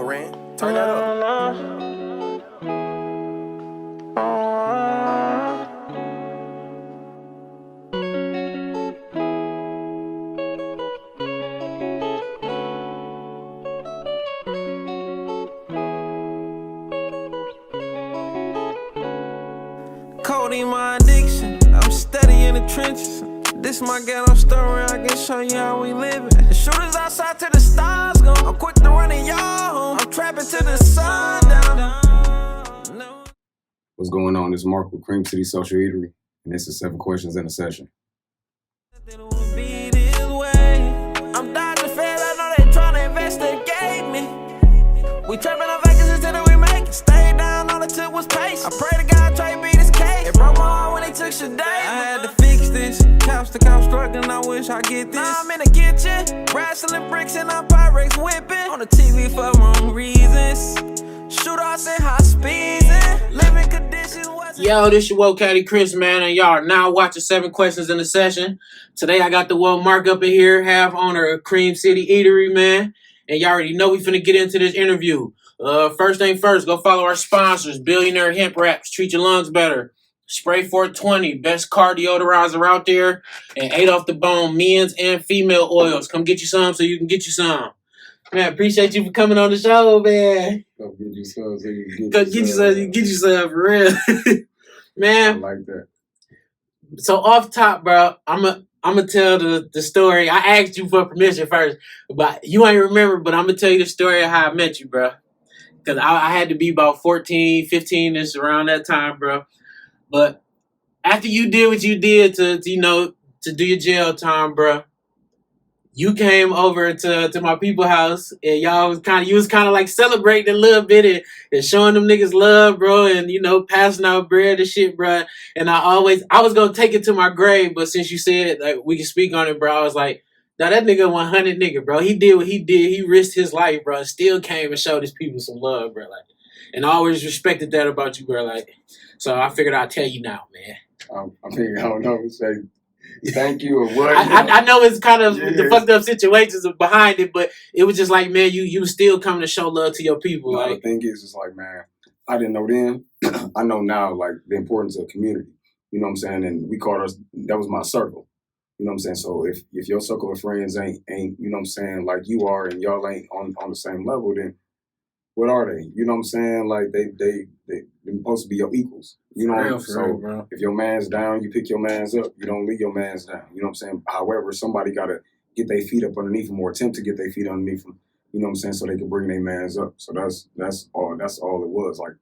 Ren, turn that up. Codeine my addiction, I'm steady in the trenches. This my ghetto story, I can show you how we living. The shooters outside till the stars gone. I'm quick to run in y'all home. I'm trapping to the sundown. What's going on? This is Mark with CREAMCITY Social Eatery, and this is 7 questions in a session. I'm dodging feds, I know they tryna investigate me. We trapping on vacancies until we make it. Stay down, all it took was patience. I pray to God Trey beat his case. It broke my heart when they took Shadday. I had to fix this. Couch to couch struggling, I wish I get this. Now I'm in the kitchen, wrestling bricks and I'm Pyrex whipping. On the TV for wrong reasons. Shootouts and high speeds and living conditions. Yo, this your woke caddy Chris, man, and y'all are now watching 7 questions in a session. Today I got the woke Mark up in here, half owner of CREAMCITY EATERY, man. And y'all already know we finna get into this interview. First thing first, go follow our sponsors. Billionaire Hemp Wraps, treat your lungs better. Spray 420, best car deodorizer out there. And 8 off the bone, men's and female oils. Come get you some so you can get you some. Man, appreciate you for coming on the show, man. Go get you some so you can Go get you some, you get you some for real. Man. I like that. So off top, bro, I'm gonna tell the story. I asked you for permission first, but you ain't remember, but I'm gonna tell you the story of how I met you, bro. Because I had to be about 14, 15-ish around that time, bro. But after you did what you did to do your jail time, bro, you came over to my people's house and you was kind of like celebrating a little bit and showing them niggas love, bro, and passing out bread and shit, bro. And I was gonna take it to my grave, but since you said like we can speak on it, bro, I was like, now that nigga 100 nigga, bro. He did what he did. He risked his life, bro. And still came and showed his people some love, bro. Like, and I always respected that about you, bro. Like, so I figured I'd tell you now, man. I don't know. Say thank you or what. I know it's kind of the fucked up situations behind it, but it was just like, man, you still come to show love to your people. No, like, the thing is, it's like, man, I didn't know then. I know now, like, the importance of community. You know what I'm saying? And we called us, that was my circle. You know what I'm saying? So if your circle of friends ain't, you know what I'm saying, like you are, and y'all ain't on the same level, then what are they? You know what I'm saying? Like they're supposed to be your equals. You know what I'm saying? So if your man's down, you pick your man's up. You don't leave your man's down. You know what I'm saying? However, somebody gotta get their feet up underneath them or attempt to get their feet underneath them. You know what I'm saying? So they can bring their man's up. So that's all it was. Like,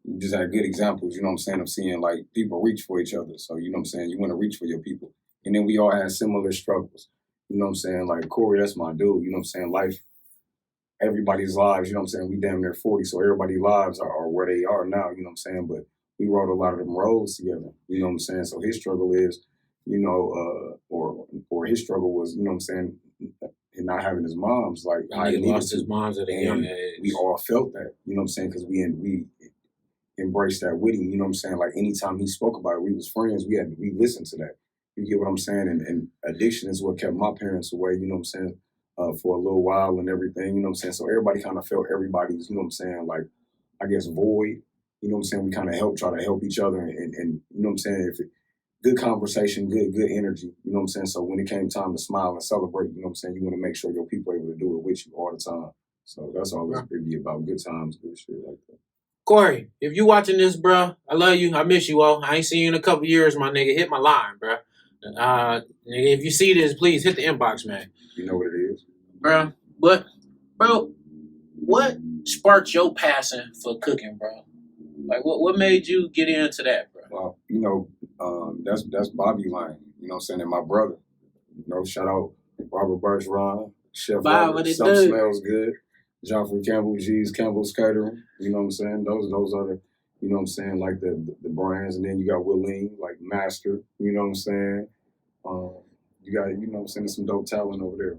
you just had good examples, you know what I'm saying, of seeing like people reach for each other. So, you know what I'm saying, you want to reach for your people. And then we all had similar struggles. You know what I'm saying? Like Corey, that's my dude. You know what I'm saying? Life, everybody's lives, you know what I'm saying? We damn near 40, so everybody's lives are where they are now, you know what I'm saying? But we wrote a lot of them roads together, you know what I'm saying? So his struggle is, or his struggle was, you know what I'm saying, and not having his moms. Like, I lost his moms at a young age. We all felt that, you know what I'm saying? Because we embraced that with him, you know what I'm saying? Like, anytime he spoke about it, we was friends, we listened to that. You get what I'm saying? And addiction is what kept my parents away, you know what I'm saying, for a little while and everything, you know what I'm saying? So everybody kind of felt everybody's, you know what I'm saying, like, I guess, void, you know what I'm saying? We kind of try to help each other and you know what I'm saying? Good conversation, good energy, you know what I'm saying? So when it came time to smile and celebrate, you know what I'm saying, you want to make sure your people are able to do it with you all the time. So that's all it'd be about, good times, good shit like that. Corey, if you watching this, bro, I love you. I miss you, all. I ain't seen you in a couple years, my nigga. Hit my line, bro. If you see this, please hit the inbox, man. You know what it is, bro. But, bro, what sparked your passion for cooking, bro? Like, what made you get into that, bro? Well, you know, that's Bobby line. You know what I'm saying? And my brother. You know, shout out Robert Bergeron, Chef Robert. Something Smells Good. Joffrey Campbell, G's Campbell's Catering. You know what I'm saying? Those are the, you know what I'm saying, like the brands. And then you got Willing, like Master, you know what I'm saying? You got, you know what I'm saying, some dope talent over there.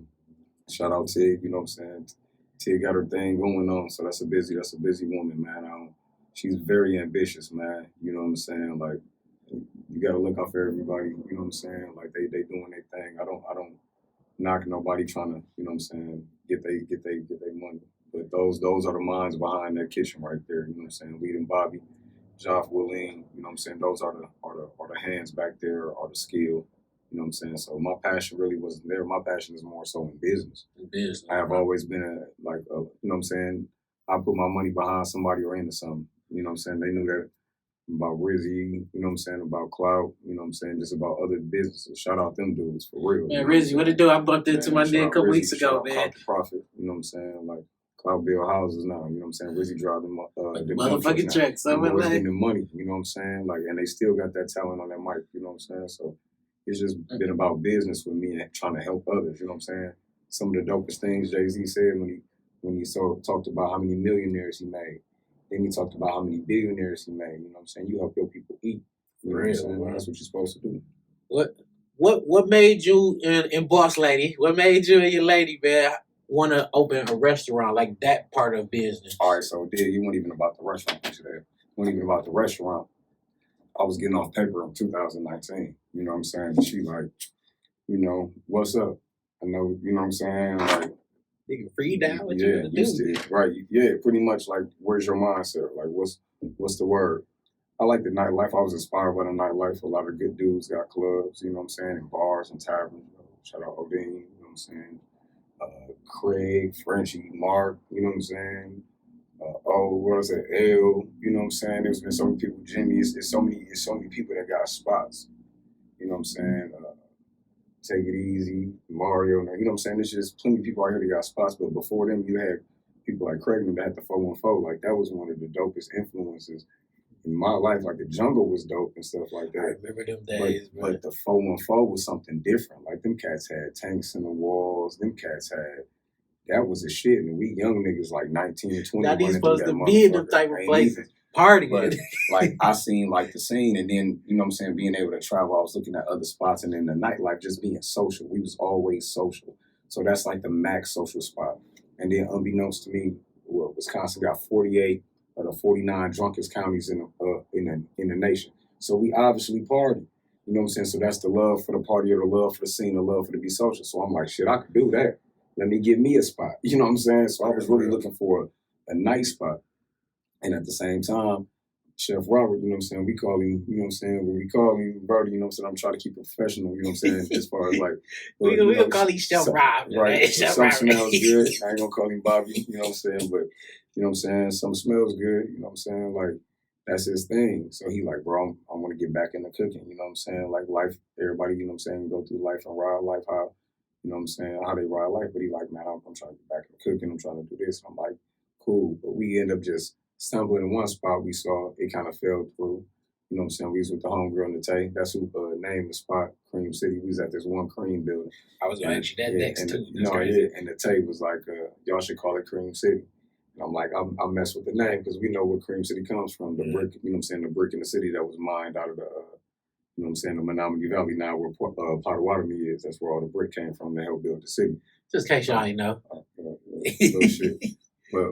Shout out Tig, you know what I'm saying? Tig got her thing going on, so that's a busy woman, man. She's very ambitious, man. You know what I'm saying? Like, you gotta look out for everybody, you know what I'm saying? Like, they doing their thing. I don't knock nobody trying to, you know what I'm saying, get they money. But those are the minds behind that kitchen right there. You know what I'm saying? Leading Bobby, Joff Willing. You know what I'm saying? Those are the hands back there, are the skill. You know what I'm saying? So my passion really wasn't there. My passion is more so in business. I have always been you know what I'm saying? I put my money behind somebody or into something. You know what I'm saying? They knew that about Rizzy, you know what I'm saying, about Clout, you know what I'm saying, just about other businesses. Shout out them dudes for real. Man, Rizzy, what it do? I bumped into my nigga a couple weeks ago, man. Clout the Prophet, you know what I'm saying, like Clout build houses now, you know what I'm saying. Rizzy drive them motherfucking tracks, so man. Getting money, you know what I'm saying, like, and they still got that talent on that mic, you know what I'm saying. So it's just been about business with me and trying to help others, you know what I'm saying. Some of the dopest things Jay-Z said when he talked about how many millionaires he made. Then he talked about how many billionaires he made. You know what I'm saying? You help your people eat. You know what I'm saying? That's what you're supposed to do. What made you and Boss Lady? What made you and your lady, man, want to open a restaurant, like that part of business? All right, so you weren't even about the restaurant. You weren't even about the restaurant. I was getting off paper in 2019. You know what I'm saying? And she like, you know, what's up? I know, you know what I'm saying? Like, nigga, free down what you gonna do. Right, yeah, pretty much like, where's your mindset? Like, what's the word? I like the nightlife. I was inspired by the nightlife. A lot of good dudes got clubs, you know what I'm saying, and bars and taverns. Shout out Odin, you know what I'm saying? Craig, Frenchie, Mark, you know what I'm saying? What is it? L, you know what I'm saying? There's been so many people, Jimmy, it's so many people that got spots. You know what I'm saying? Take It Easy, Mario, you know what I'm saying? There's just plenty of people out here that got spots, but before them, you had people like Craig that had the 414. Like, that was one of the dopest influences in my life. Like, the Jungle was dope and stuff like that. I remember them days, but the 414 was something different. Like, them cats had tanks in the walls. Them cats had, that was the shit. And we young niggas like 19 and 20. Now these supposed to be in them type of places. Partying. But, like, I seen, like, the scene, and then, you know what I'm saying, being able to travel, I was looking at other spots, and then the nightlife, just being social. We was always social. So that's like the max social spot. And then, unbeknownst to me, Wisconsin got 48 of the 49 drunkest counties in the nation. So we obviously party. You know what I'm saying? So that's the love for the party, or the love for the scene, the love for to be social. So I'm like, shit, I could do that. Let me give me a spot. You know what I'm saying? So I was really looking for a nice spot. And at the same time, Chef Robert, you know what I'm saying, we call him, you know what I'm saying, when we call him Birdie, you know what I'm saying, I'm trying to keep it professional, you know what I'm saying, as far as like. we gonna call him Chef Rob. Right, some smells good. I ain't gonna call him Bobby, you know what I'm saying, but, you know what I'm saying, some smells good, you know what I'm saying, like, that's his thing. So he like, bro, I want to get back into cooking, you know what I'm saying, like life, everybody, you know what I'm saying, go through life and ride life, how, you know what I'm saying, how they ride life, but he like, man, I'm trying to get back into cooking, I'm trying to do this, and I'm like, cool, but we end up just stumbling in one spot. We saw it kind of fell through. You know what I'm saying? We was with the homegirl Nate. That's who named the spot CREAMCITY. We was at this one cream building. I was going to ask you that next too. And Nate was like, y'all should call it CREAMCITY. And I'm like, I mess with the name because we know where CREAMCITY comes from. The brick, you know what I'm saying? The brick in the city that was mined out of the, you know what I'm saying, the Menominee Valley now where Potawatomi is. That's where all the brick came from to help build the city. Just in case y'all ain't know. Little shit. But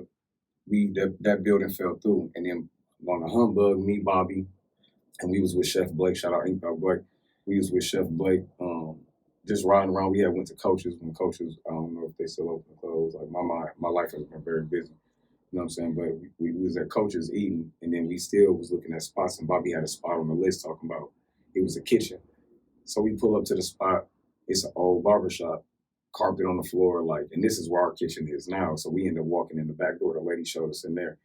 that building fell through, and then on the humbug, me, Bobby, and we was with Chef Blake. Shout out Inkbell Blake. We was with Chef Blake, just riding around. We had went to Coaches when Coaches. I don't know if they still open or closed. Like my life has been very busy. You know what I'm saying? But we was at Coaches eating, and then we still was looking at spots. And Bobby had a spot on the list talking about it was a kitchen. So we pull up to the spot. It's an old barbershop. Carpet on the floor, like, and this is where our kitchen is now. So we end up walking in the back door. The lady showed us in there.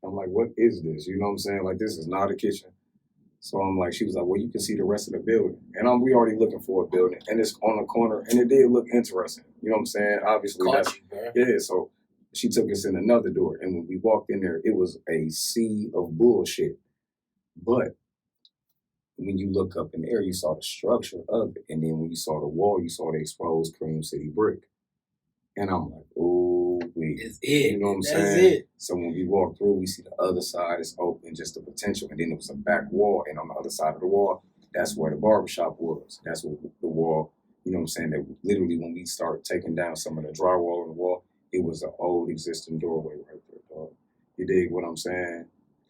I'm like, what is this? You know what I'm saying? Like, this is not a kitchen. So I'm like, she was like, well, you can see the rest of the building. And we already looking for a building, and it's on the corner, and it did look interesting. You know what I'm saying? Obviously, so she took us in another door, and when we walked in there, it was a sea of bullshit. But when you look up in the air, you saw the structure of it. And then when you saw the wall, you saw the exposed CREAMCITY brick. And I'm like, ooh, it's it. You know what I'm That's saying? It. So when we walk through, we see the other side is open, just the potential. And then there was a back wall. And on the other side of the wall, that's where the barbershop was. That's what the wall, you know what I'm saying? That literally when we start taking down some of the drywall on the wall, it was an old existing doorway right there, dog. You dig what I'm saying?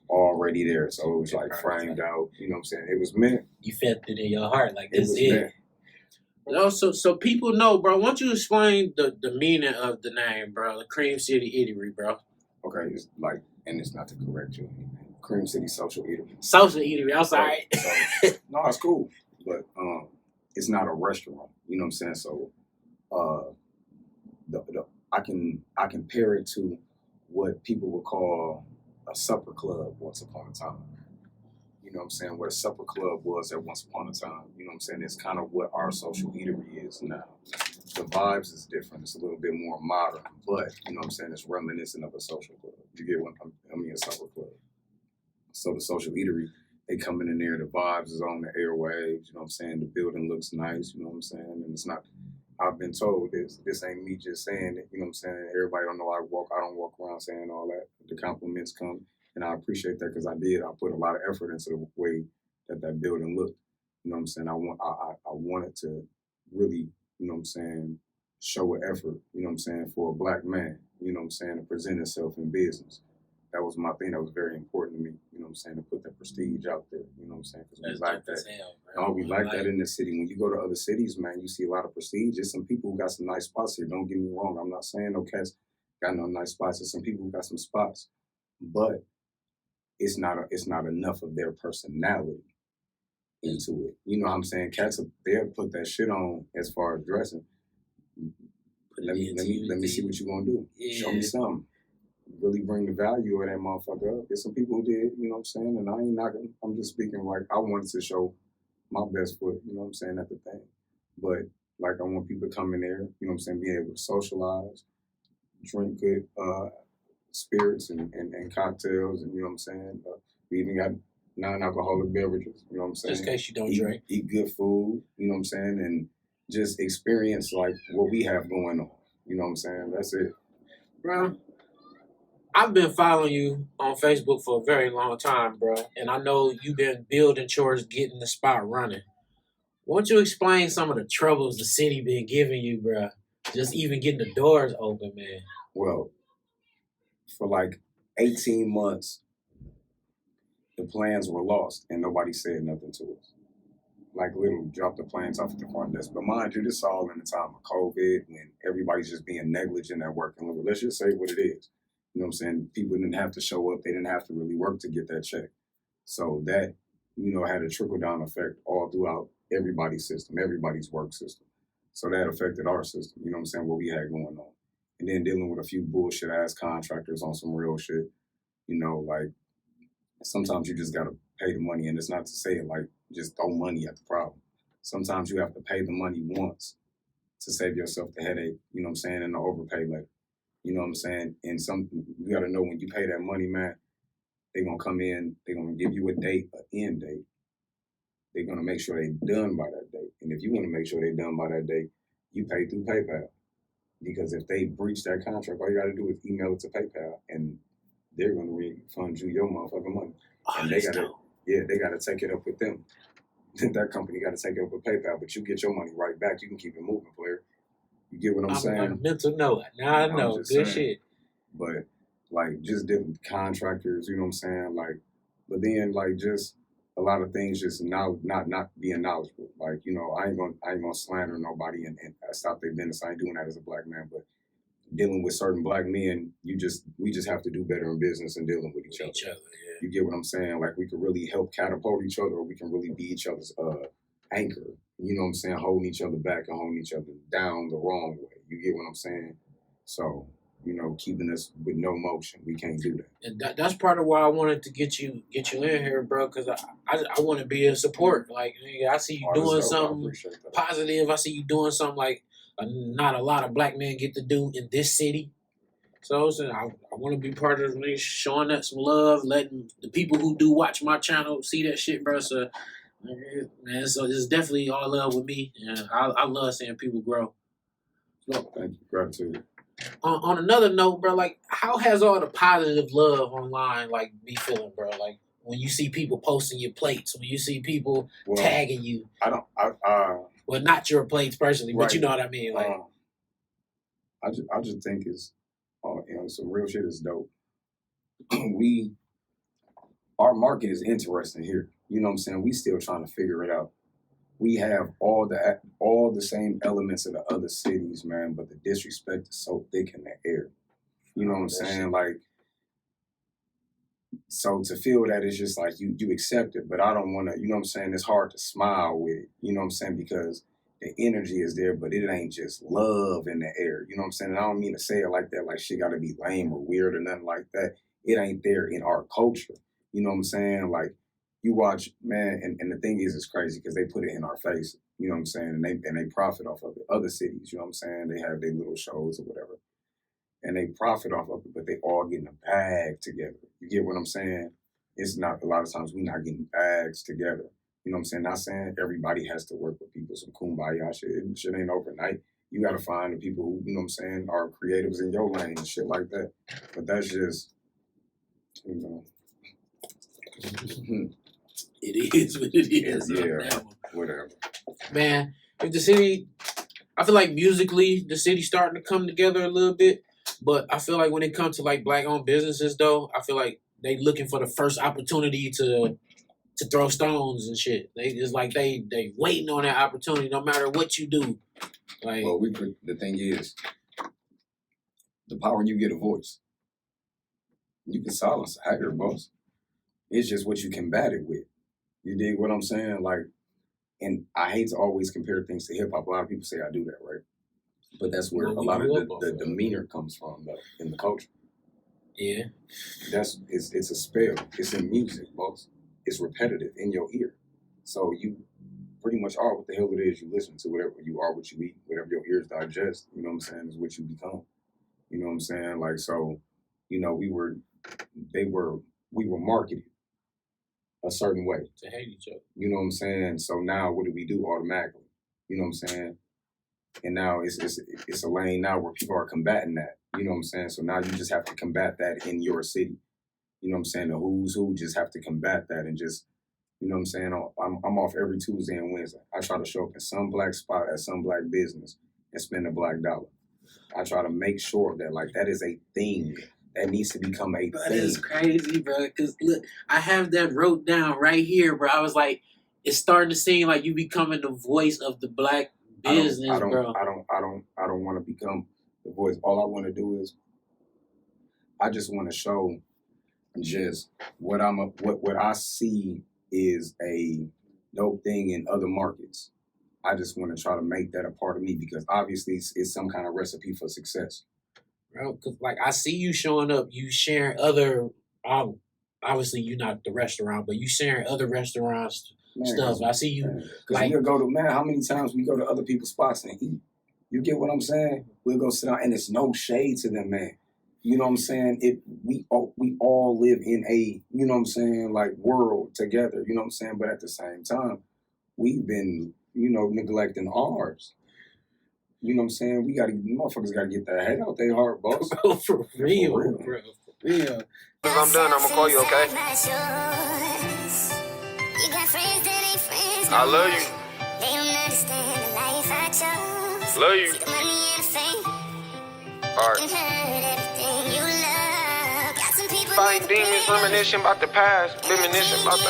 Already there, so it was like framed out. You know what I'm saying? It was meant. You felt it in your heart, like this is it. So people know, bro. Why don't you explain the meaning of the name, bro? The CREAMCITY Eatery, bro. Okay, it's like, and it's not to correct you. Cream City Social Eatery. Social Eatery. I'm sorry. So, no, it's cool, but it's not a restaurant. You know what I'm saying? So, I can pair it to what people would call a supper club once upon a time. You know what I'm saying? What a supper club was at once upon a time. You know what I'm saying? It's kind of what our social eatery is now. The vibes is different. It's a little bit more modern, but you know what I'm saying? It's reminiscent of a social club. You get what I mean? A supper club. So the social eatery, they coming in there, the vibes is on the airwaves, you know what I'm saying? The building looks nice, you know what I'm saying? And it's not, I've been told this ain't me just saying it, you know what I'm saying? Everybody don't know I don't walk around saying all that. The compliments come, and I appreciate that because I put a lot of effort into the way that building looked. You know what I'm saying? I wanted to really, you know what I'm saying, show an effort, you know what I'm saying, for a black man, you know what I'm saying, to present himself in business. That was my thing. That was very important to me. You know what I'm saying? To put that prestige out there. You know what I'm saying? Because we like that. We like that in the city. When you go to other cities, man, you see a lot of prestige. There's some people who got some nice spots here. Don't get me wrong. I'm not saying no cats got no nice spots. There's some people who got some spots, but it's not enough of their personality into it. You know what I'm saying? Cats, they'll put that shit on as far as dressing. Let me see what you gonna do. Yeah. Show me something. Really bring the value of that motherfucker up. There's some people who did, you know what I'm saying? And I ain't knocking. I'm just speaking like I wanted to show my best foot, you know what I'm saying, at the thing. But like I want people to come in there, you know what I'm saying, be able to socialize, drink good spirits and cocktails, and you know what I'm saying? We even got non-alcoholic beverages, you know what I'm saying? Just in case you don't drink. Eat good food, you know what I'm saying? And just experience like what we have going on. You know what I'm saying? That's it. Bro, I've been following you on Facebook for a very long time, bro, and I know you've been building towards getting the spot running. Won't you explain some of the troubles the city been giving you, bro? Just even getting the doors open, man. Well, for like 18 months, the plans were lost and nobody said nothing to us. Like literally dropped the plans off at the front desk. But mind you, this is all in the time of COVID when everybody's just being negligent at work. And let's just say what it is. You know what I'm saying? People didn't have to show up. They didn't have to really work to get that check. So that, you know, had a trickle-down effect all throughout everybody's system, everybody's work system. So that affected our system, you know what I'm saying, what we had going on. And then dealing with a few bullshit-ass contractors on some real shit, you know, like sometimes you just got to pay the money. And it's not to say it like just throw money at the problem. Sometimes you have to pay the money once to save yourself the headache, you know what I'm saying, and the overpay later. You know what I'm saying? And you got to know when you pay that money, man, they're going to come in, they're going to give you a date, an end date. They're going to make sure they're done by that date. And if you want to make sure they're done by that date, you pay through PayPal. Because if they breach that contract, all you got to do is email it to PayPal, and they're going to refund you your motherfucking money. Oh, and they got to take it up with them. That company got to take it up with PayPal, but you get your money right back. You can keep it moving, player. You get what I'm saying? On a mental note. Now I know. Good saying. Shit. But like just different contractors, you know what I'm saying? Like, but then like just a lot of things just not being knowledgeable. Like, you know, I ain't gonna slander nobody and stop their business. I ain't doing that as a black man, but dealing with certain black men, we just have to do better in business and dealing with each other. Yeah. You get what I'm saying? Like we can really help catapult each other, or we can really be each other's anchor. You know what I'm saying? Holding each other back and holding each other down the wrong way. You get what I'm saying? So, you know, keeping us with no motion. We can't do that. And that's part of why I wanted to get you in here, bro, because I want to be in support. Like, I see you doing something positive. I see you doing something like not a lot of black men get to do in this city. So I want to be part of it, showing that some love, letting the people who do watch my channel see that shit, bro. So, man, so it's definitely all love with me. And I love seeing people grow. So, thank you. Gratitude. On another note, bro, like, how has all the positive love online, like, be feeling, bro? Like, when you see people posting your plates, when you see people tagging you. Well, not your plates personally, right. But you know what I mean. Like, I just think it's, you know, some real shit is dope. Our market is interesting here. You know what I'm saying? We still trying to figure it out. we have all the same elements of the other cities, man, but the disrespect is so thick in the air. You know what I'm saying? Like, so to feel that is just like you accept it, but I don't want to, you know what I'm saying? It's hard to smile with it, you know what I'm saying? Because the energy is there, but it ain't just love in the air. You know what I'm saying? And I don't mean to say it like that, like shit got to be lame or weird or nothing like that. It ain't there in our culture. You know what I'm saying? Like, you watch, man, and the thing is, it's crazy because they put it in our face. You know what I'm saying? And they profit off of it. Other cities, you know what I'm saying? They have their little shows or whatever. And they profit off of it, but they all getting a bag together. You get what I'm saying? It's not, a lot of times we not getting bags together. You know what I'm saying? Not saying everybody has to work with people, some kumbaya shit. Shit ain't overnight. You got to find the people who, you know what I'm saying, are creatives in your lane and shit like that. But that's just, you know. It is what it is. Yeah, whatever. Man, if the city, I feel like musically, the city's starting to come together a little bit. But I feel like when it comes to like black-owned businesses, though, I feel like they looking for the first opportunity to throw stones and shit. They just like they waiting on that opportunity, no matter what you do. Like, well, the thing is, the power you get a voice. You can silence a hater, boss. It's just what you combat it with. You dig what I'm saying? Like, and I hate to always compare things to hip hop. A lot of people say I do that, right? But that's where a lot of the demeanor comes from, though, in the culture. Yeah. It's a spell. It's in music, boss. It's repetitive in your ear. So you pretty much are what the hell it is you listen to. Whatever you are, what you eat, whatever your ears digest, you know what I'm saying, is what you become. You know what I'm saying? Like, so, you know, we were marketed a certain way. To hate each other. You know what I'm saying? So now what do we do automatically? You know what I'm saying? And now it's a lane now where people are combating that. You know what I'm saying? So now you just have to combat that in your city. You know what I'm saying? The who's who just have to combat that and just, you know what I'm saying? I'm off every Tuesday and Wednesday. I try to show up in some black spot at some black business and spend a black dollar. I try to make sure that like that is a thing that needs to become a thing. It's crazy, bro. Because look, I have that wrote down right here, bro. I was like, it's starting to seem like you becoming the voice of the black business, bro. I don't want to become the voice. All I want to do is, I just want to show just what I see is a dope thing in other markets. I just want to try to make that a part of me because obviously it's some kind of recipe for success. Bro, because like I see you showing up, you sharing other, obviously you're not the restaurant, but you sharing other restaurants stuff. I see you like we'll go to how many times we go to other people's spots and eat. You get what I'm saying? We'll go sit down and it's no shade to them, man. You know what I'm saying? We all live in a, you know what I'm saying, like world together, you know what I'm saying? But at the same time, we've been, you know, neglecting ours. You know what I'm saying? Motherfuckers gotta get that head out their heart, boss. Bro, for real, bro. For real. I'm done, I'm gonna call you, okay? I love you. They don't understand the life I chose. Love you. See the money and the fame. Alright. Fighting demons, reminiscing about the past, reminiscing about the.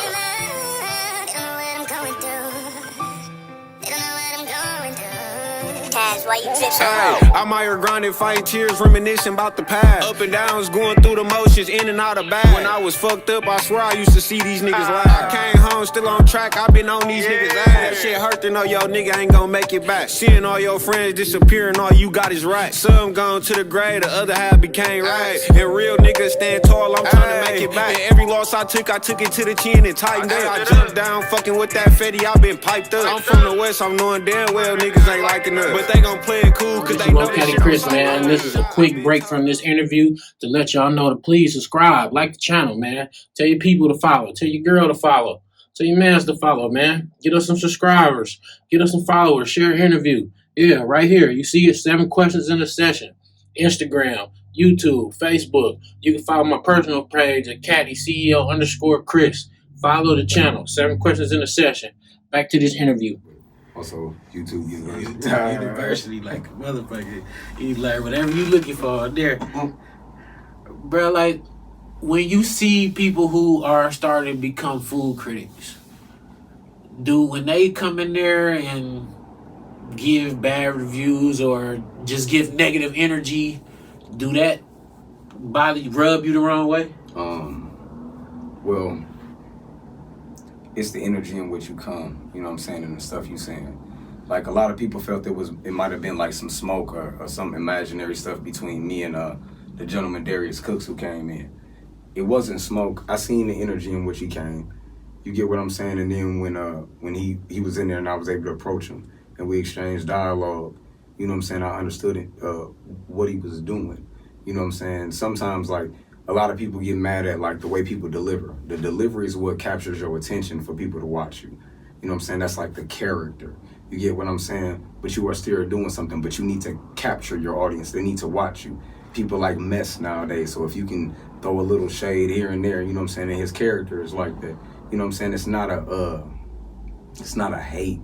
Why you hey, I'm out here grinding, fighting tears, reminiscing about the past. Up and downs, going through the motions, in and out of bag. When I was fucked up, I swear I used to see these niggas laugh. I came home, still on track, I been on these niggas ass. That shit hurt to know your nigga ain't gon' make it back. Seeing all your friends disappearing, all you got is right. Some gone to the grave, the other half became right. And real niggas stand tall, I'm trying to make it back. And every loss I took it to the chin and tightened up. I jumped down, fucking with that fetty, I been piped up. I'm from the west, I'm knowing damn well niggas ain't liking us. But they gon' play it cool cause they know Caddy Chris, man. This is a quick break from this interview to let y'all know to please subscribe, like the channel, man. Tell your people to follow. Tell your girl to follow. Tell your mans to follow, man. Get us some subscribers. Get us some followers. Share an interview. Yeah, right here. You see it, 7 questions in a session. Instagram, YouTube, Facebook. You can follow my personal page at Caddy CEO_Chris. Follow the channel. 7 questions in a session. Back to this interview. Also, YouTube University. University, like a motherfucker. You learn whatever you looking for there. Bro, like, when you see people who are starting to become food critics, do when they come in there and give bad reviews or just give negative energy, do that rub you the wrong way? Well, it's the energy in which you come, you know what I'm saying, and the stuff you saying. Like, a lot of people felt it might have been like some smoke or some imaginary stuff between me and the gentleman Darius Cooks who came in. It wasn't smoke. I seen the energy in which he came. You get what I'm saying? And then when he was in there and I was able to approach him and we exchanged dialogue, you know what I'm saying, I understood it, what he was doing. You know what I'm saying? Sometimes, like, a lot of people get mad at, like, the way people deliver. The delivery is what captures your attention for people to watch you. You know what I'm saying? That's like the character. You get what I'm saying? But you are still doing something, but you need to capture your audience. They need to watch you. People like mess nowadays, so if you can throw a little shade here and there, you know what I'm saying, and his character is like that. You know what I'm saying? It's not a hate,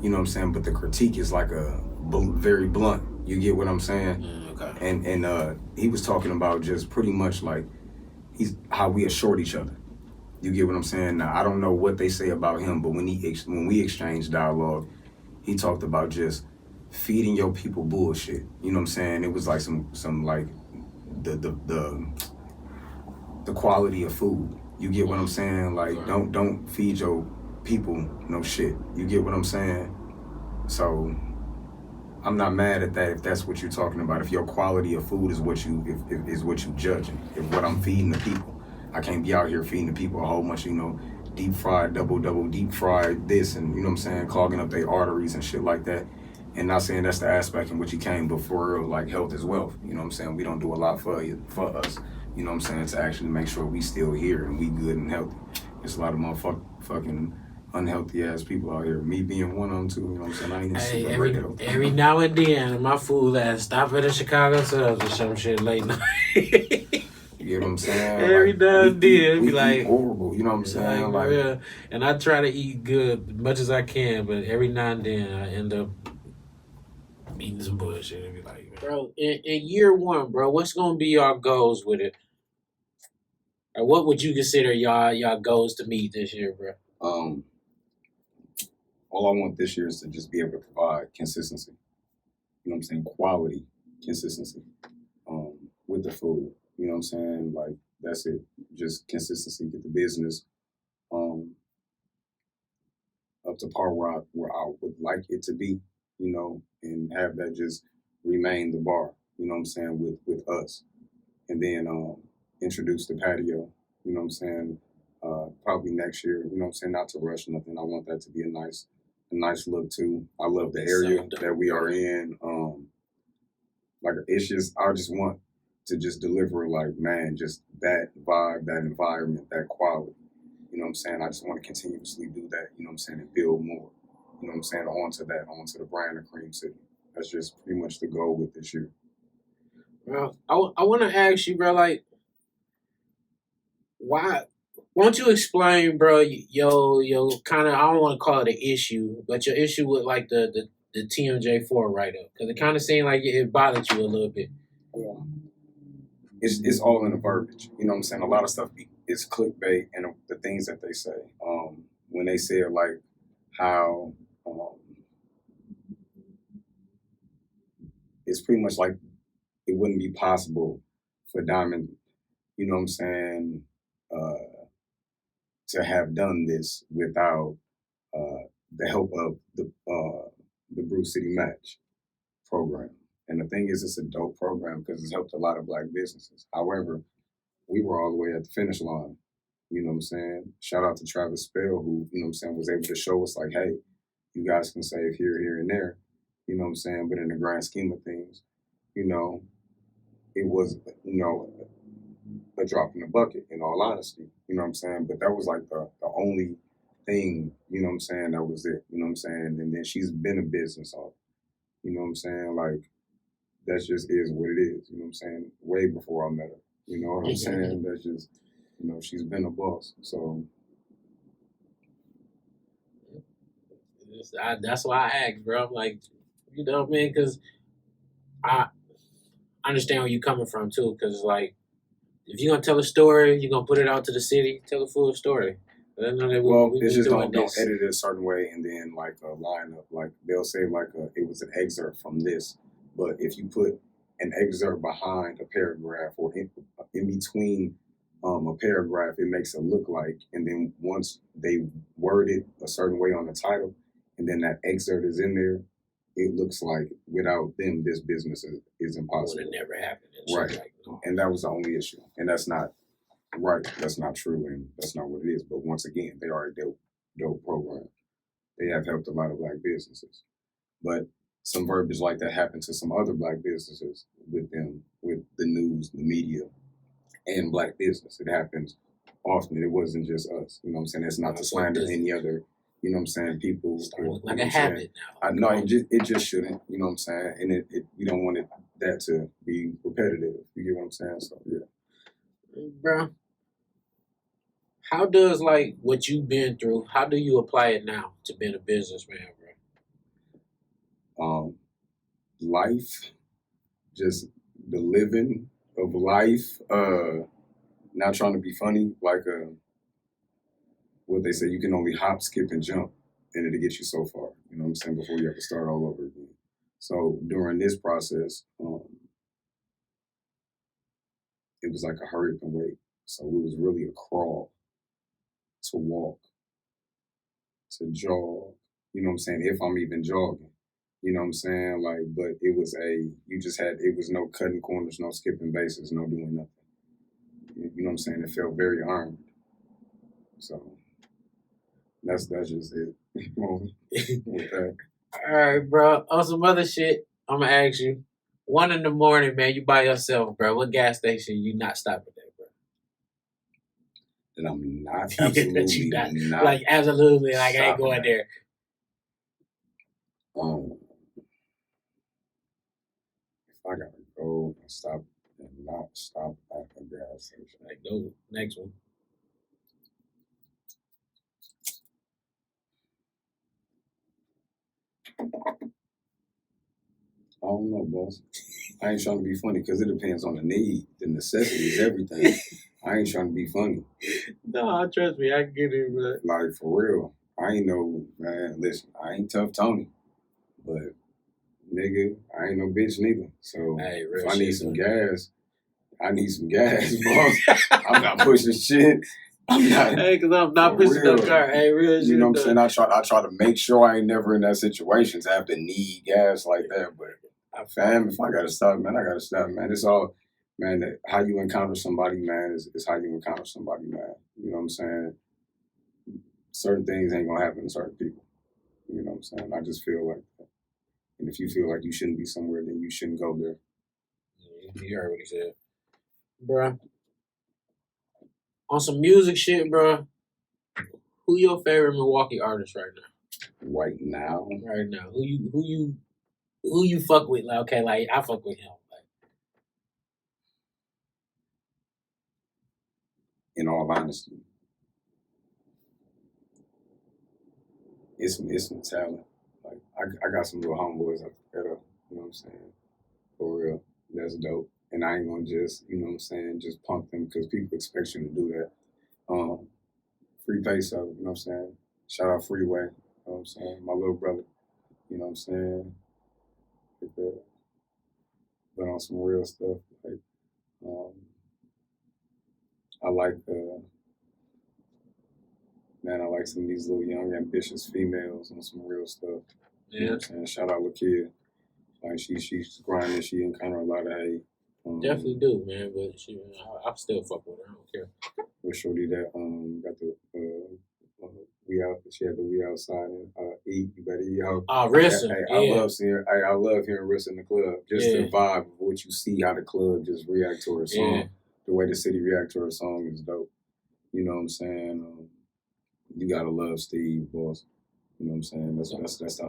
you know what I'm saying, but the critique is like very blunt. You get what I'm saying? Okay. And he was talking about just pretty much like how we assured each other. You get what I'm saying? Now, I don't know what they say about him, but when we exchanged dialogue, he talked about just feeding your people bullshit. You know what I'm saying? It was like some like the quality of food. You get what I'm saying? Like, don't feed your people no shit. You get what I'm saying? So I'm not mad at that if that's what you're talking about. If your quality of food is what you is what you judging. If what I'm feeding the people. I can't be out here feeding the people a whole bunch, you know, deep fried, double deep fried this, and you know what I'm saying, clogging up their arteries and shit like that. And not saying that's the aspect in which he came, but for real, like, health is wealth. You know what I'm saying? We don't do a lot for us. You know what I'm saying? To actually make sure we still here and we good and healthy. There's a lot of motherfucking unhealthy ass people out here. Me being one of them too. You know what I'm saying? I ain't even every now and then, my fool ass stop at a Chicago Subs or some shit late night. You get what I'm saying? Every now and then, be like horrible. You know what I'm saying? Like, yeah. And I try to eat good as much as I can, but every now and then I end up eating some bullshit and be like, bro, in year one, bro, what's gonna be y'all goals with it? Or what would you consider y'all goals to meet this year, bro? All I want this year is to just be able to provide consistency. You know what I'm saying? Quality consistency with the food. You know what I'm saying? Like, that's it. Just consistency, get the business up to par where I would like it to be, you know, and have that just remain the bar, you know what I'm saying, with us. And then introduce the patio, you know what I'm saying, probably next year, you know what I'm saying, not to rush nothing. I want that to be a nice look too. I love the area that we are in. Like, it's just, I just want to just deliver, like, man, just that vibe, that environment, that quality. You know what I'm saying? I just want to continuously do that, you know what I'm saying, and build more. You know what I'm saying? Onto the brand of CREAMCITY. That's just pretty much the goal with this year. Well, I want to ask you, bro, like, why don't you explain, bro, yo kind of, I don't want to call it an issue, but your issue with, like, the TMJ4 write-up? Because it kind of seemed like it bothered you a little bit. Yeah. It's all in the verbiage. You know what I'm saying? A lot of stuff is clickbait and the things that they say. When they say, like, how it's pretty much like it wouldn't be possible for Diamond, you know what I'm saying, to have done this without the help of the Brew City Match program. And the thing is, it's a dope program because it's helped a lot of Black businesses. However, we were all the way at the finish line. You know what I'm saying? Shout out to Travis Spell, who, you know what I'm saying, was able to show us, like, hey, you guys can save here, here, and there. You know what I'm saying? But in the grand scheme of things, you know, it was, you know, a drop in the bucket, in all honesty. You know what I'm saying? But that was like the only thing, you know what I'm saying, that was it. You know what I'm saying? And then she's been a business owner. You know what I'm saying? Like, that just is what it is. You know what I'm saying? Way before I met her. You know what I'm saying? That's just, you know, she's been a boss. So that's why I asked, bro. I'm like, you know what I mean? Because I understand where you're coming from, too. Because, like, if you're going to tell a story, you're going to put it out to the city, tell a full story. I know that Well, we it's just doing don't this. edit it a certain way and then like a line up. Like they'll say like it was an excerpt from this, but if you put an excerpt behind a paragraph or in between a paragraph, it makes it look like. And then once they word it a certain way on the title, and then that excerpt is in there, it looks like without them, this business is impossible. Would have never happened. Right. Like, no. And that was the only issue. And that's not right. That's not true. And that's not what it is. But once again, they are a dope program. They have helped a lot of Black businesses. But some verbiage like that happened to some other Black businesses with them, with the news, the media, and Black business. It happens often. It wasn't just us. You know what I'm saying? It's not to slander any other, you know what I'm saying, people. Like a habit now. I know it just shouldn't, you know what I'm saying? And it we don't want that to be repetitive. You get what I'm saying? So yeah. Bro, how does like what you've been through, how do you apply it now to being a businessman, bro? Life, just the living of life, not trying to be funny, like what they say, you can only hop, skip, and jump, and it'll get you so far, you know what I'm saying, before you have to start all over again. So during this process, it was like a hurry up and wait. So it was really a crawl, to walk, to jog, you know what I'm saying, if I'm even jogging. You know what I'm saying? Like, but it was it was no cutting corners, no skipping bases, no doing nothing. You know what I'm saying? It felt very armed. So that's just it. With that. All right, bro. On some other shit, I'm gonna ask you. 1 in the morning, man, you by yourself, bro. What gas station you not stopping at, bro? That I'm not absolutely not. Like absolutely, like I ain't going there. If I gotta go and stop and not stop at a gas station. Like go next one. I don't know, boss. I ain't trying to be funny because it depends on the need. The necessity is everything. I ain't trying to be funny. No, trust me, I get it, bro. Like, for real. I ain't no, man, listen, I ain't Tough Tony. But, nigga, I ain't no bitch neither. So, hey, if I need some gas, I need some gas, boss. I'm not pushing shit. I'm not. Hey, because I'm not pushing no car. Hey, real shit. You know what I'm saying? I try to make sure I ain't never in that situation to have to need gas like that. But, fam, if I gotta stop, man, I gotta stop, man. It's all, man, how you encounter somebody, man, is how you encounter somebody, man. You know what I'm saying? Certain things ain't gonna happen to certain people. You know what I'm saying? I just feel like that. And if you feel like you shouldn't be somewhere, then you shouldn't go there. You heard what he said. Bruh. On some music shit, bruh. Who your favorite Milwaukee artist right now? Right now? Right now. Who you fuck with? Like, okay, like I fuck with him. Like, in all honesty, it's some talent. Like I got some little homeboys up there, you know what I'm saying? For real. That's dope. And I ain't gonna just, you know what I'm saying, just pump them because people expect you to do that. Free Peso, you know what I'm saying? Shout out Freeway, you know what I'm saying? My little brother, you know what I'm saying? But on some real stuff, like, I like some of these little young, ambitious females on some real stuff. yeah. You know what I'm saying? Shout out LaKia. Like, she's grinding, she encountered a lot of hate. Definitely do, man, but I still fuck with her. I don't care. With Shorty that got the we out. She had the We Outside and eat. You better eat out. Rissa. Hey, Yeah. I love hearing Rissa in the club. Just the vibe of what you see, how the club just react to her song. Yeah. The way the city react to her song is dope. You know what I'm saying? You gotta love Steve, boss. You know what I'm saying?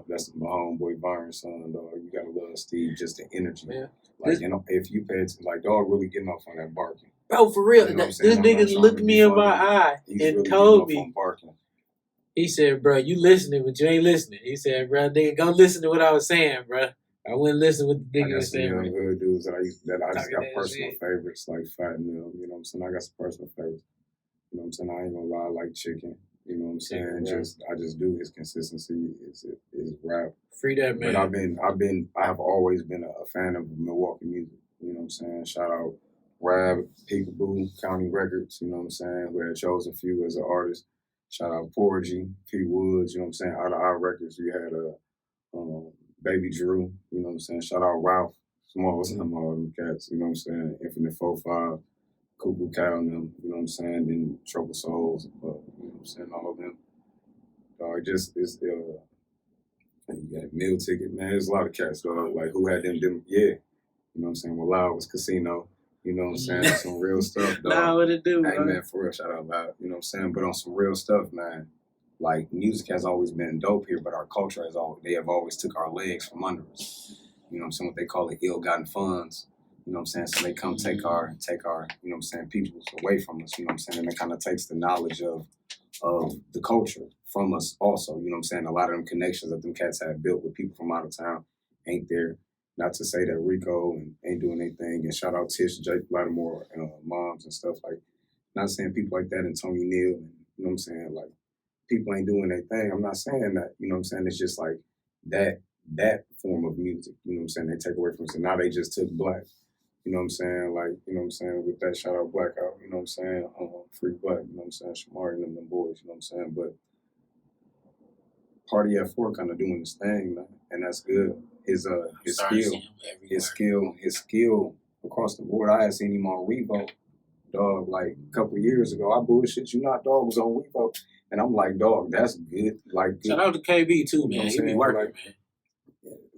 That's my homeboy Byron's son, dog. You gotta love Steve, just the energy. Yeah. Like, you know, if you pay attention, like, dog really getting off on that barking. Bro, for real, You know what I'm this saying? nigga looked me in my eye He's and really told getting off me. on barking. He said, bro, you listening, but you ain't listening. He said, bro, nigga, go listen to what I was saying, bro. I wouldn't listen to what the nigga was saying. I got some young hood dudes that I just got that personal shit. favorites, like Fat and them. You know what I'm saying? I got some personal favorites. You know what I'm saying? I ain't gonna lie, I like Chicken. You You know what I'm saying? I just do his consistency. Is rap. Free that man. But I have always been a fan of Milwaukee music. You know what I'm saying? Shout out Rab, Peekaboo, County Records. You know what I'm saying? Who had chosen Few as an artist. Shout out Porgy, P Woods. You know what I'm saying? Out of our records, we had Baby Drew. You know what I'm saying? Shout out Ralph. Small, some all them cats. You know what I'm saying? Infinite 4-5. Cuckoo Cow and them, you know what I'm saying? Then Trouble Souls, you know what I'm saying? All of them. You got Meal Ticket, man. There's a lot of cats, dog. Like, who had them, yeah. You know what I'm saying? Well, Loud was Casino. You know what I'm saying? That's some real stuff, dog. Nah, what it do, hey, bro? Man, for real, shout out Loud. You know what I'm saying? But on some real stuff, man. Like, music has always been dope here, but our culture they have always took our legs from under us. You know what I'm saying? What they call it, ill-gotten funds. You know what I'm saying? So they come take our, you know what I'm saying, people away from us, you know what I'm saying? And it kind of takes the knowledge of the culture from us also, you know what I'm saying? A lot of them connections that them cats have built with people from out of town ain't there. Not to say that Rico ain't doing anything, and shout out Tish, Jake Lattimore, moms and stuff like, not saying people like that and Tony Neal, and, you know what I'm saying? Like, people ain't doing their thing. I'm not saying that, you know what I'm saying? It's just like that form of music, you know what I'm saying? They take away from us, and now they just took black. You know what I'm saying? Like, you know what I'm saying? With that, shout out Blackout, you know what I'm saying? Free Black, you know what I'm saying? Shamari and them boys, you know what I'm saying? But Party at 4 kind of doing his thing, man. And that's good. His skill across the board. I had seen him on Revo, dog, like a couple of years ago. I bullshit you not, dog, was on Revo. And I'm like, dog, that's good. Like, shout out to KB too, man. He be working, like, man.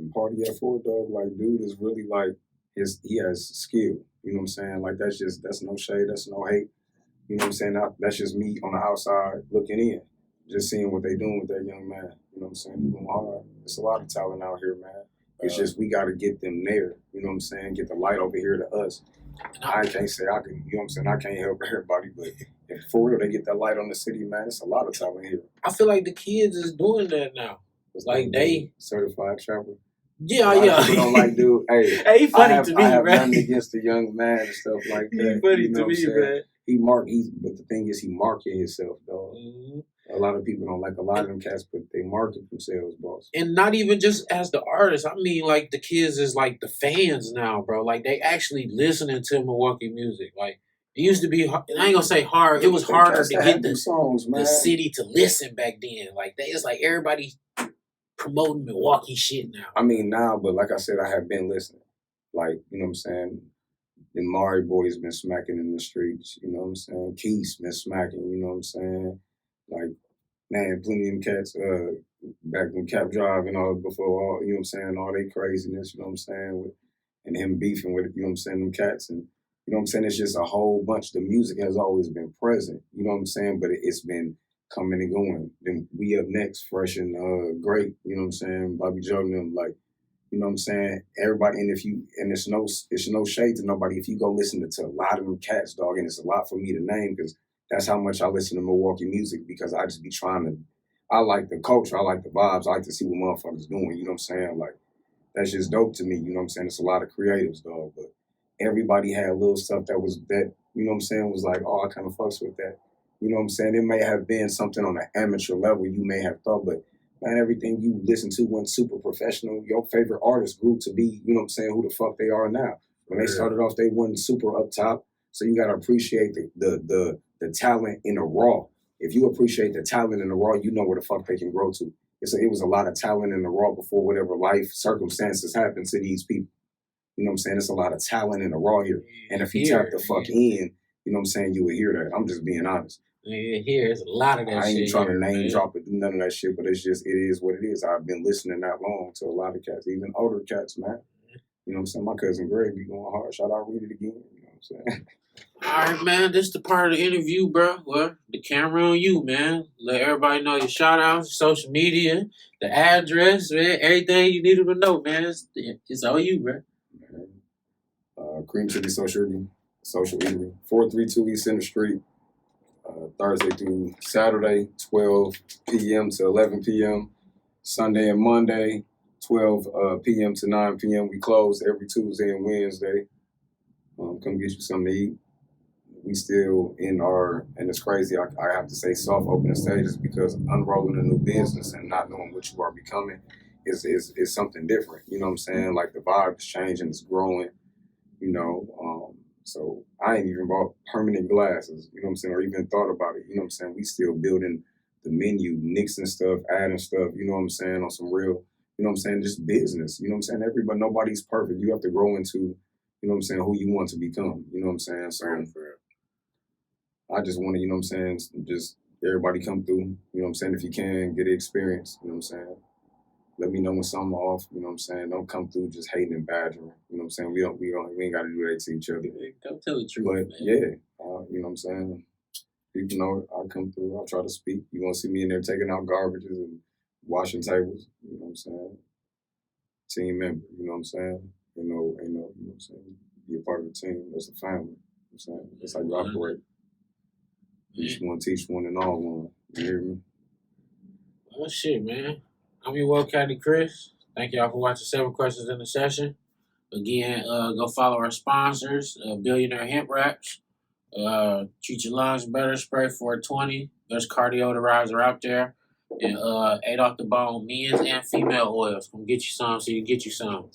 And Party at 4, dog, like, dude is really like, he has skill, you know what I'm saying? Like, that's no shade, that's no hate. You know what I'm saying? That's just me on the outside looking in, just seeing what they doing with that young man. You know what I'm saying? He going hard. There's a lot of talent out here, man. It's just we got to get them there. You know what I'm saying? Get the light over here to us. I can't say I can, you know what I'm saying? I can't help everybody, but if for real they get that light on the city, man, it's a lot of talent here. I feel like the kids is doing that now. It's like they certified trapper. Yeah. People don't like, dude. Hey, he funny to me, I have right? nothing against the young man and stuff like that. He funny you know to me, man. But the thing is, he market himself, dog. Mm-hmm. A lot of people don't like a lot of them cats, but they market themselves, boss. And not even just as the artist. I mean, like, the kids is like the fans now, bro. Like, they actually listening to Milwaukee music. Like, it used to be, I ain't gonna say hard. It was harder to get the city to listen back then. Like, it's like everybody promoting Milwaukee shit now. I mean, now, but like I said, I have been listening. Like, you know what I'm saying? The Mari boys been smacking in the streets, you know what I'm saying? Keith's been smacking, you know what I'm saying? Like, man, plenty of them cats back when Cap Drive and all before all, you know what I'm saying, all they craziness, you know what I'm saying, and him beefing with, you know what I'm saying, them cats, and you know what I'm saying, it's just a whole bunch. The music has always been present, you know what I'm saying, but it's been coming and going. Then we up next, fresh and great, you know what I'm saying, Bobby Joe and them, like, you know what I'm saying, everybody, and it's no shade to nobody, if you go listen to a lot of them cats, dog, and it's a lot for me to name, because that's how much I listen to Milwaukee music, because I just be I like the culture, I like the vibes, I like to see what motherfuckers doing, you know what I'm saying? Like, that's just dope to me, you know what I'm saying? It's a lot of creatives, dog, but everybody had little stuff that, you know what I'm saying, was like, oh, I kind of fucks with that. You know what I'm saying? It may have been something on an amateur level you may have thought, but man, everything you listen to went super professional. Your favorite artist grew to be, you know what I'm saying, who the fuck they are now. When they started off, they wasn't super up top, so you got to appreciate the talent in the raw. If you appreciate the talent in the raw, you know where the fuck they can grow to. It was a lot of talent in the raw before whatever life circumstances happened to these people. You know what I'm saying? It's a lot of talent in the raw here. And if you tap the fuck in, you know what I'm saying, you would hear that. I'm just being honest. Here, it's a lot of that shit. I ain't trying to name drop or do none of that shit, but it's just, it is what it is. I've been listening that long to a lot of cats, even older cats, man. You know what I'm saying? My cousin Greg be going hard. Shout out, read it again. You know what I'm saying? All right, man. This is the part of the interview, bro. Well, the camera on you, man. Let everybody know your shout outs, social media, the address, man. Everything you need them to know, man. It's all you, bro. CREAMCITY Social Eatery, 432 East Center Street. Thursday through Saturday, 12 p.m. to 11 p.m. Sunday and Monday, 12 p.m. to 9 p.m. We close every Tuesday and Wednesday. Come get you something to eat. we still in our, and it's crazy, I have to say soft opening stages, because unrolling a new business and not knowing what you are becoming is something different. You know what I'm saying? Like the vibe is changing, it's growing, you know. So I ain't even bought permanent glasses, you know what I'm saying, or even thought about it. You know what I'm saying? We still building the menu, mixing stuff, adding stuff, you know what I'm saying, on some real, you know what I'm saying, just business. You know what I'm saying? Nobody's perfect. You have to grow into, you know what I'm saying, who you want to become. You know what I'm saying? So I just want to, you know what I'm saying, just everybody come through, you know what I'm saying, if you can, get the experience, you know what I'm saying. Let me know when something off, you know what I'm saying. Don't come through just hating and badgering, you know what I'm saying. We ain't got to do that to each other. Don't tell the truth, but man. Yeah, you know what I'm saying. People know I'll come through. I'll try to speak. You gonna see me in there taking out garbages and washing tables. You know what I'm saying. Team member. You know what I'm saying. You know what I'm saying. Be a part of the team. That's the family. You know what I'm saying. That's how you operate. Each one teach one and all one. You hear me? Oh shit, man. I'm your Will County Chris. Thank y'all for watching 7 Questions in the Session. Again, go follow our sponsors, Billionaire Hemp Wraps. Treat your lungs better, spray 420. There's cardio riser out there. And 8 Off the Bone men's and female oils. Come get you some so you get you some.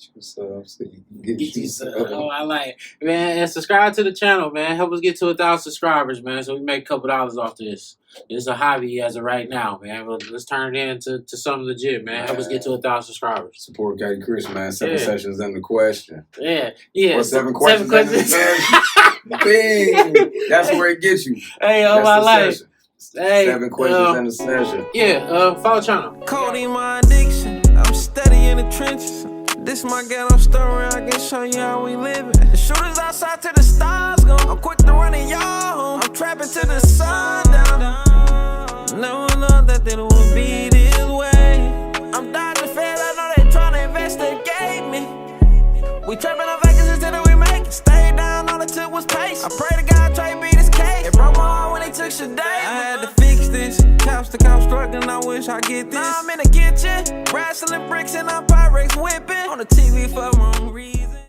Get you some. Oh, I like it. Man, and subscribe to the channel, man. Help us get to 1,000 subscribers, man, so we make a couple dollars off this. It's a hobby as of right now, man. Let's turn it into something legit, man. Help us get to 1,000 subscribers. Support Caddy Chris, man. 7 sessions in the question. Yeah. Or 7 questions in the session. Bing. That's where it gets you. Hey, oh, I like it. Hey, 7 questions in the session. Yeah, follow channel. Codeine my addiction. I'm steady in the trenches. This my ghetto story. I can show you how we living. The shooters outside till the stars gone. I'm quick to run in y'all home. I'm trapping till the sun down. Never know that it would be this way. I'm dodging fed. I know they tryna investigate me. We trapping on vacancies till we make it. Stay down, all it took was patience. I pray to God Trey beat his case. It broke my heart when he took Shadday. I had to fix this. Couch to couch struggling, I wish I get this. Now I'm in the kitchen, wrestling bricks and I'm Pyrex whipping. On the TV for my own reason.